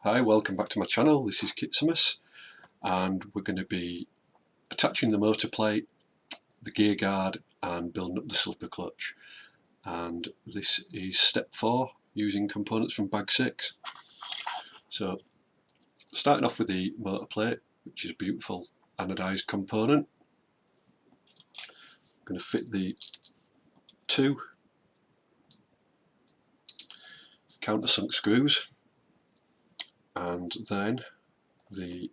Hi, welcome back to my channel. This is Kitsamus and we're going to be attaching the motor plate, the gear guard and building up the slipper clutch. And this is step 4, using components from bag 6. So starting off with the motor plate, which is a beautiful anodised component. I'm going to fit the 2 countersunk screws and then the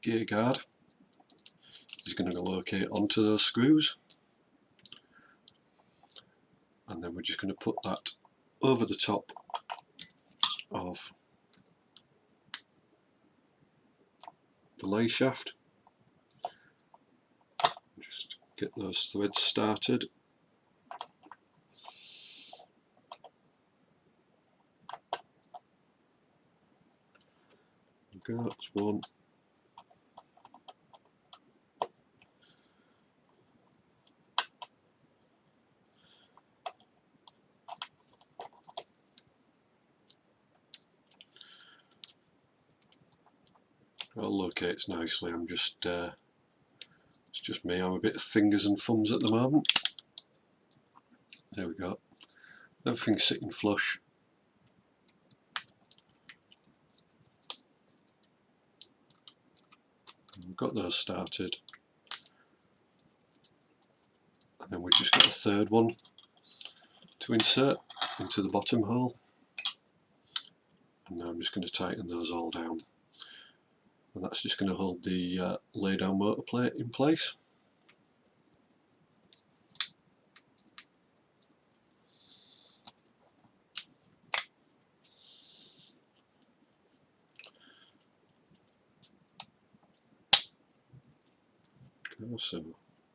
gear guard is going to locate onto those screws, and then we're just going to put that over the top of the lay shaft. Just get those threads started. Okay, that's one. It all locates nicely. It's just me. I'm a bit of fingers and thumbs at the moment. There we go. Everything's sitting flush. We've got those started, and then we've just got a third one to insert into the bottom hole, and now I'm just going to tighten those all down, and that's just going to hold the lay down motor plate in place. Okay, so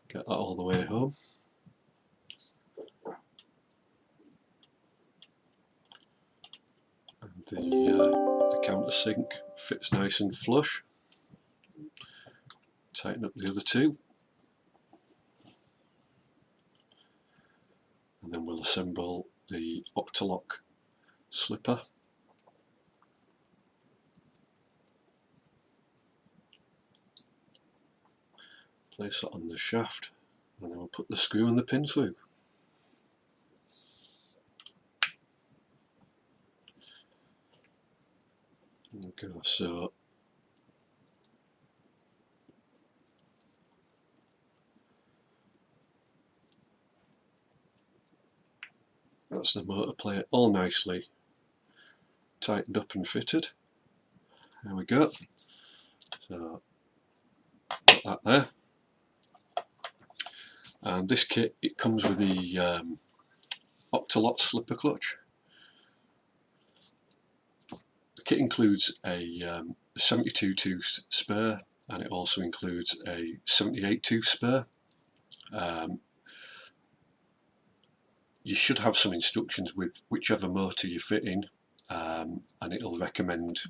get that all the way home. And the countersink fits nice and flush. Tighten up the other 2, and then we'll assemble the Octalock slipper. Place it on the shaft, and then we'll put the screw and the pin through. Okay, so that's the motor plate all nicely tightened up and fitted. There we go. So put that there. And this kit, it comes with the Octalock slipper clutch. The kit includes a 72 tooth spare, and it also includes a 78 tooth spare. You should have some instructions with whichever motor you fit in, and it'll recommend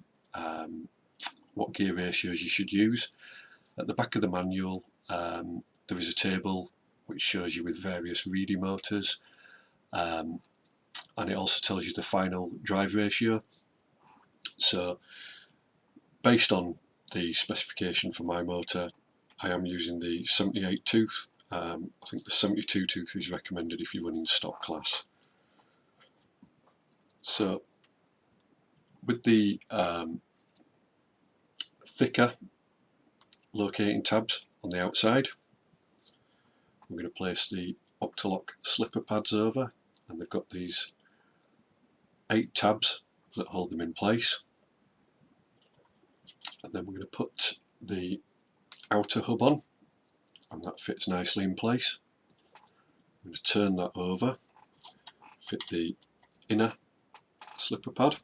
what gear ratios you should use. At the back of the manual there is a table which shows you with various reedy motors, and it also tells you the final drive ratio. So based on the specification for my motor, I am using the 78 tooth. I think the 72 tooth is recommended if you're running stock class. So with the thicker locating tabs on the outside, I'm going to place the Octalock slipper pads over, and they've got these 8 tabs that hold them in place. And then we're going to put the outer hub on, and that fits nicely in place. I'm going to turn that over, fit the inner slipper pad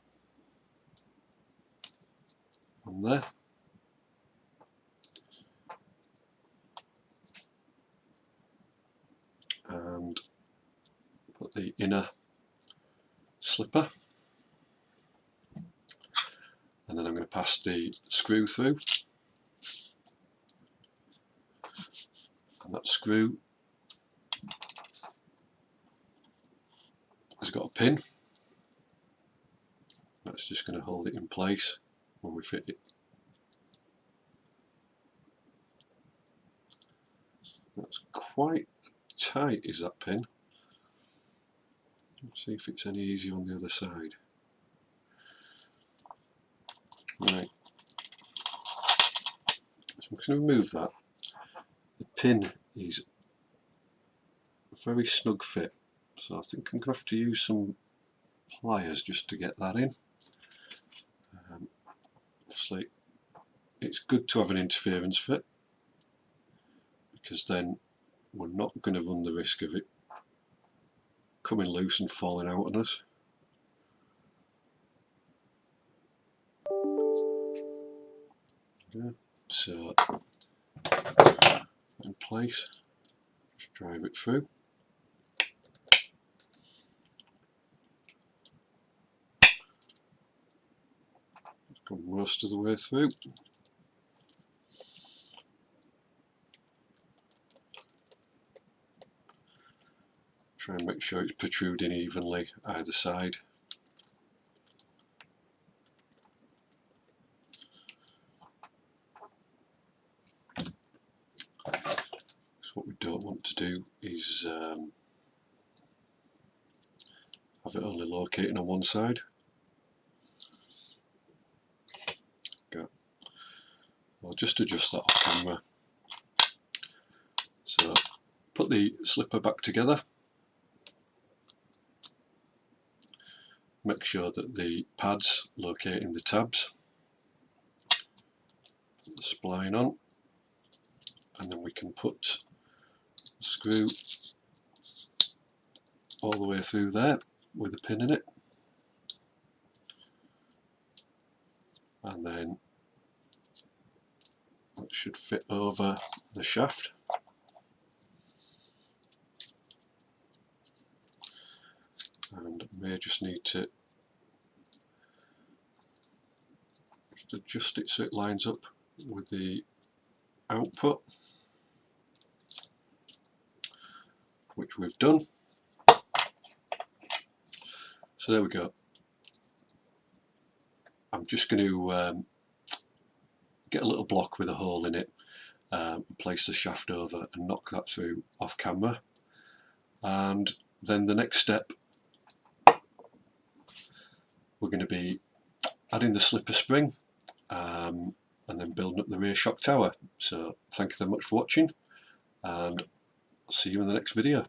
on there, and put the inner slipper, and then I'm going to pass the screw through, and that screw has got a pin, that's just going to hold it in place when we fit it. That's quite tight, is that pin. Let's see if it's any easier on the other side. Right, so I'm going to remove that. The pin is a very snug fit, so I think I'm going to have to use some pliers just to get that in. Obviously it's good to have an interference fit, because then we're not going to run the risk of it coming loose and falling out on us. Okay, so in place, just drive it through. Come most of the way through. Try and make sure it's protruding evenly either side. So what we don't want to do is have it only locating on one side. Okay. I'll just adjust that off camera. So put the slipper back together. Make sure that the pads locate in the tabs. Put the spline on, and then we can put the screw all the way through there with a pin in it, and then that should fit over the shaft. And may just need to just adjust it so it lines up with the output, which we've done. So there we go. I'm just going to get a little block with a hole in it, place the shaft over and knock that through off camera, and then the next step we're going to be adding the slipper spring and then building up the rear shock tower. So thank you very much for watching, and I'll see you in the next video.